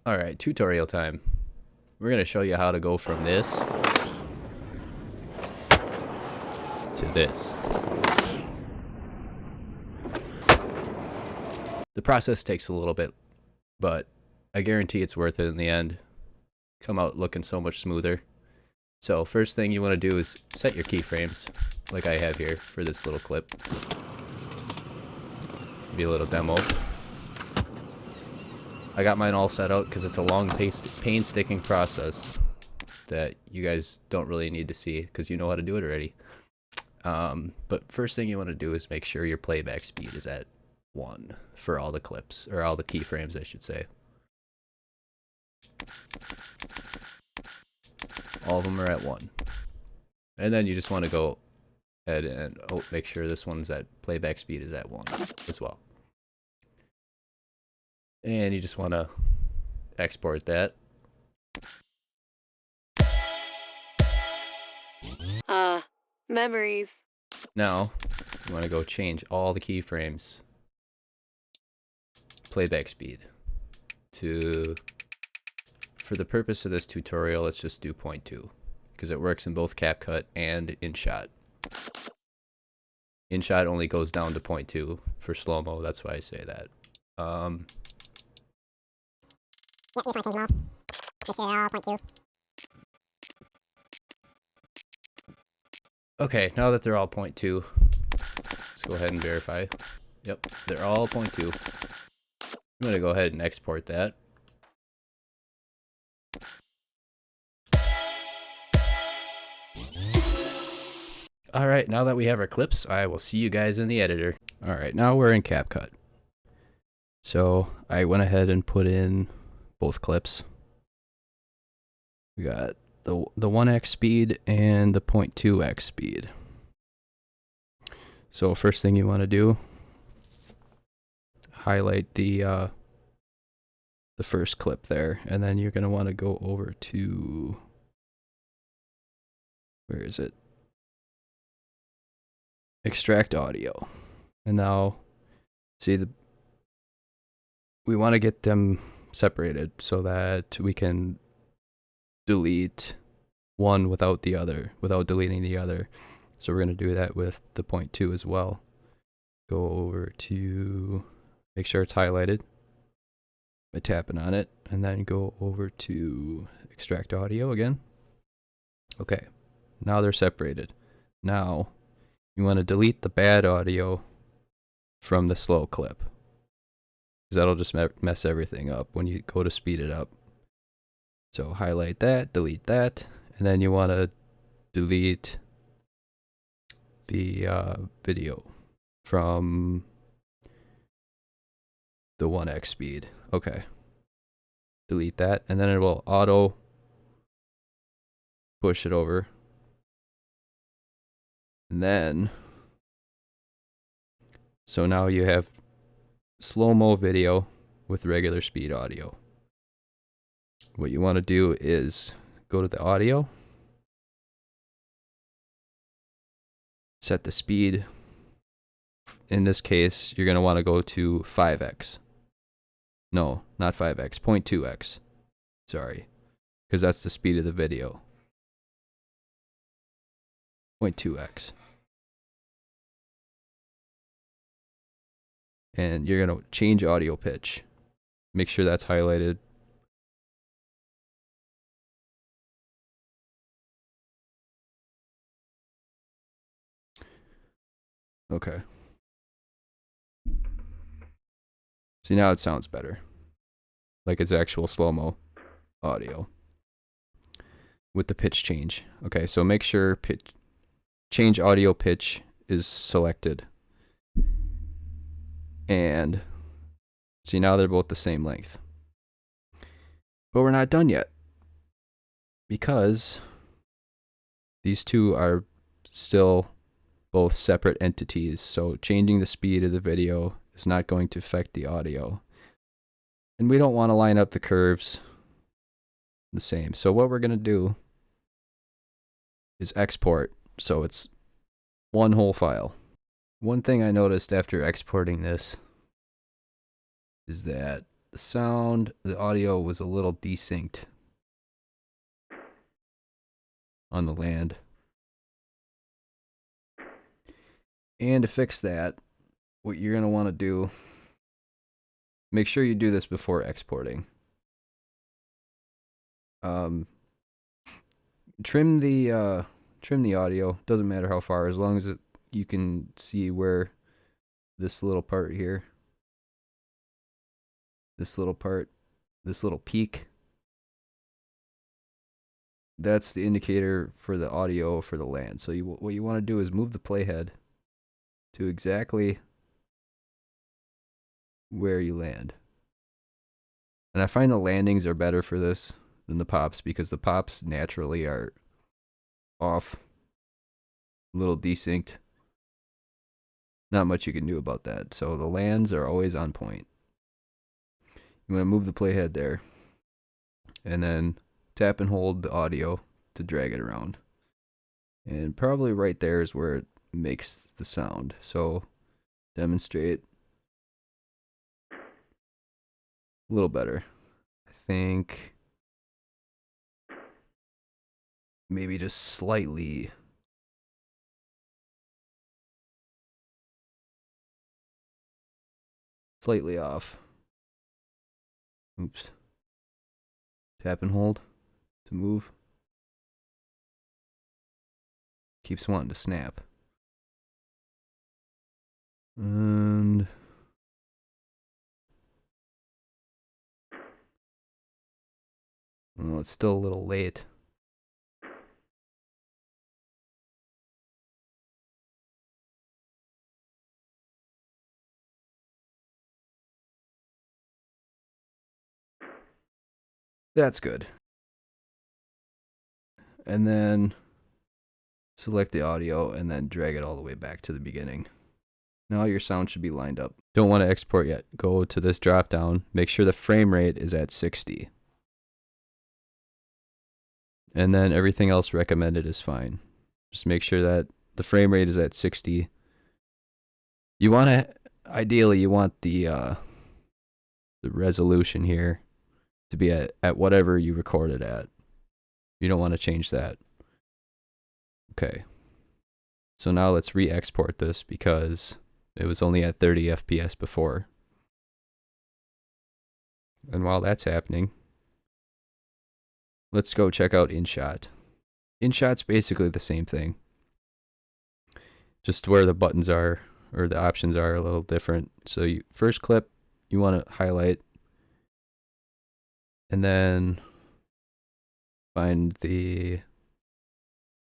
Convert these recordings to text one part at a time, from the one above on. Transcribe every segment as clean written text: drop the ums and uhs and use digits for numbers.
Alright, tutorial time. We're going to show you how to go from this to this. The process takes a little bit, but I guarantee it's worth it in the end. Come out looking so much smoother. So first thing you want to do is set your keyframes, like I have here for this little clip. Be a little demo. I got mine all set out because it's a long, painstaking process that you guys don't really need to see because you know how to do it already. But first thing you want to do is make sure your playback speed is at 1 for all the clips, or all the keyframes, I should say. All of them are at 1. And then you just want to go ahead and make sure this one's at playback speed is at 1 as well. And you just want to export that. Memories. Now, you want to go change all the keyframes playback speed to, for the purpose of this tutorial, let's just do 0.2 because it works in both CapCut and InShot. InShot only goes down to 0.2 for slow-mo, that's why I say that. Yeah, you just want to change them all. Make sure they're all 0.2. Okay, now that they're all 0.2, let's go ahead and verify. Yep, they're all 0.2. I'm going to go ahead and export that. Alright, now that we have our clips, I will see you guys in the editor. Alright, now we're in CapCut. So, I went ahead and put in both clips. We got the 1x speed and the 0.2x speed. So first thing you want to do, highlight the first clip there, and then you're going to want to go over to, where is it? Extract audio. And now, see, we want to get them separated so that we can delete one without the other, without deleting the other. So we're going to do that with the 0.2 as well. Go over to, make sure it's highlighted by tapping on it, and then go over to extract audio again. Okay, now they're separated. Now you want to delete the bad audio from the slow clip, because that'll just mess everything up when you go to speed it up. So highlight that, delete that, and then you want to delete the video from the 1x speed. Okay. Delete that, and then it will auto push it over. And then, so now you have slow-mo video with regular speed audio. What you want to do is go to the audio, set the speed. In this case, you're going to want to go to 5x. No, not 5x, 0.2x. Sorry, because that's the speed of the video. 0.2x. And you're going to change audio pitch. Make sure that's highlighted. Okay. See, now it sounds better. Like it's actual slow-mo audio. With the pitch change. Okay, so make sure change audio pitch is selected. And see, now they're both the same length. But we're not done yet, because these two are still both separate entities, so changing the speed of the video is not going to affect the audio. And we don't want to line up the curves the same. So what we're going to do is export, so it's one whole file. One thing I noticed after exporting this is that the sound, the audio was a little desynced on the land. And to fix that, what you're going to want to do, make sure you do this before exporting. Trim the audio. Doesn't matter how far, as long as you can see where this little part here, this little peak, that's the indicator for the audio for the land. So what you want to do is move the playhead to exactly where you land. And I find the landings are better for this than the pops, because the pops naturally are off, a little desynced. Not much you can do about that. So the lands are always on point. You want to move the playhead there, and then tap and hold the audio to drag it around. And probably right there is where it makes the sound. So demonstrate a little better. I think maybe just slightly off. Oops. Tap and hold to move. Keeps wanting to snap. And well, it's still a little late. That's good. And then select the audio and then drag it all the way back to the beginning. Now your sound should be lined up. Don't want to export yet. Go to this drop down. Make sure the frame rate is at 60. And then everything else recommended is fine. Just make sure that the frame rate is at 60. You want to, ideally, you want the resolution here to be at whatever you recorded at. You don't want to change that. Okay. So now let's re-export this because it was only at 30 FPS before. And while that's happening, let's go check out InShot. InShot's basically the same thing. Just where the buttons are, or the options are a little different. So first clip, you want to highlight, and then find the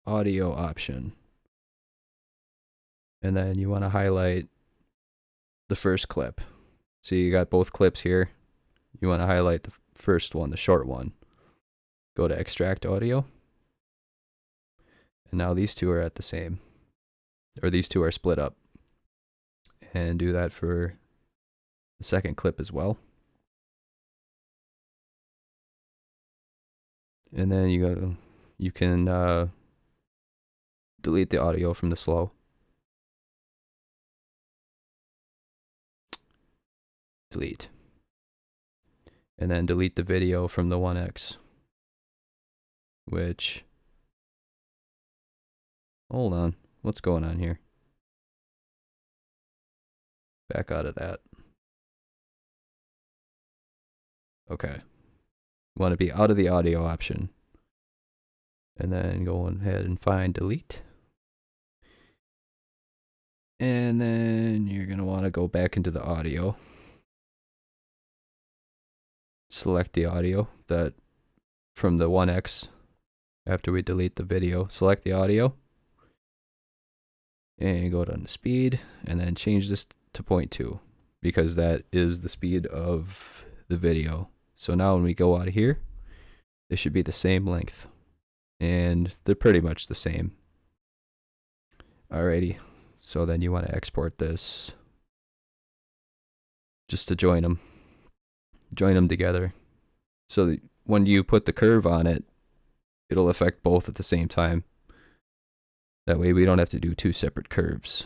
audio option. And then you want to highlight the first clip. So you got both clips here. You want to highlight the first one, the short one. Go to extract audio. And now these two are at the same, or these two are split up. And do that for the second clip as well. And then you can delete the audio from the slow. Delete. And then delete the video from the 1x. Which, hold on, what's going on here? Back out of that. Okay. You want to be out of the audio option. And then go ahead and find delete. And then you're going to want to go back into the audio. Select the audio that from the 1x after we delete the video. Select the audio. And go down to speed. And then change this to 0.2. Because that is the speed of the video. So now when we go out of here, they should be the same length. And they're pretty much the same. Alrighty. So then you want to export this just to join them. Join them together. So that when you put the curve on it, it'll affect both at the same time. That way we don't have to do two separate curves.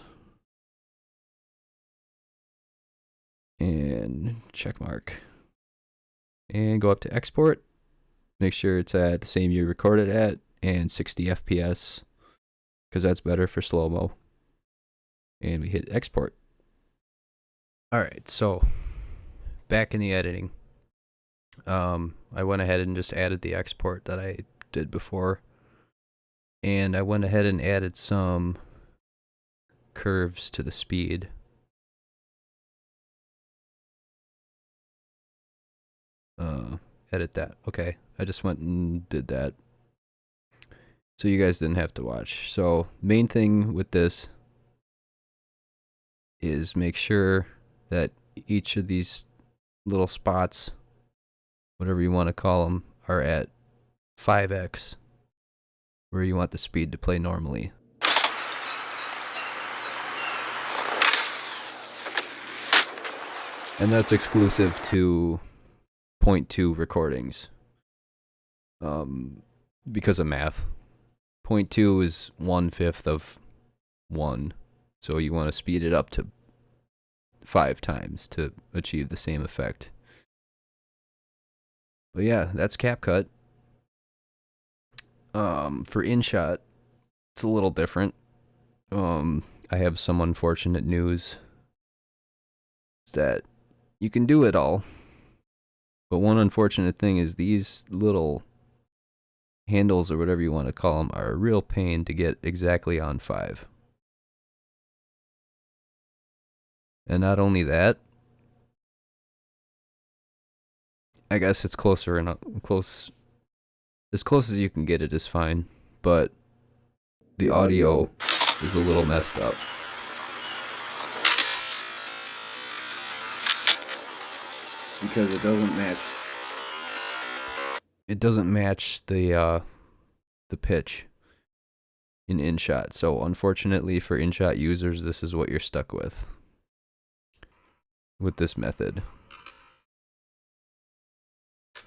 And check mark. and go up to export. Make sure it's at the same you recorded at and 60 FPS because that's better for slow-mo. And we hit export. Alright, so back in the editing. I went ahead and just added the export that I did before. And I went ahead and added some curves to the speed. Edit that. Okay, I just went and did that. So you guys didn't have to watch. So main thing with this is make sure that each of these little spots, whatever you want to call them, are at 5x, where you want the speed to play normally. And that's exclusive to 0.2 recordings. Because of math. 0.2 is 1/5 of 1. So you want to speed it up to 5 times to achieve the same effect. But yeah, that's CapCut. For InShot, it's a little different. I have some unfortunate news. Is that you can do it all. But one unfortunate thing is these little handles, or whatever you want to call them, are a real pain to get exactly on 5. And not only that, I guess it's closer and close. As close as you can get it is fine, but the audio is a little messed up. Because it doesn't match. It doesn't match the pitch in InShot. So unfortunately for InShot users, this is what you're stuck with this method.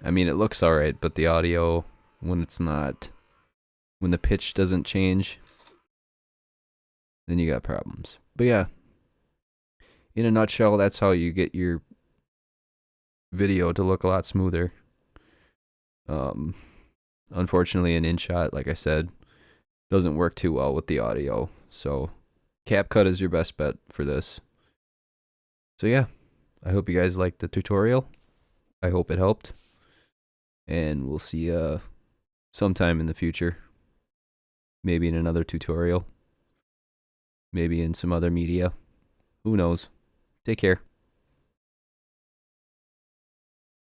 I mean, it looks alright, but the audio, when the pitch doesn't change, then you got problems. But yeah, in a nutshell, that's how you get your video to look a lot smoother. Unfortunately, in InShot, like I said, doesn't work too well with the audio. So CapCut is your best bet for this. So yeah, I hope you guys liked the tutorial. I hope it helped. And we'll see you sometime in the future. Maybe in another tutorial. Maybe in some other media. Who knows? Take care.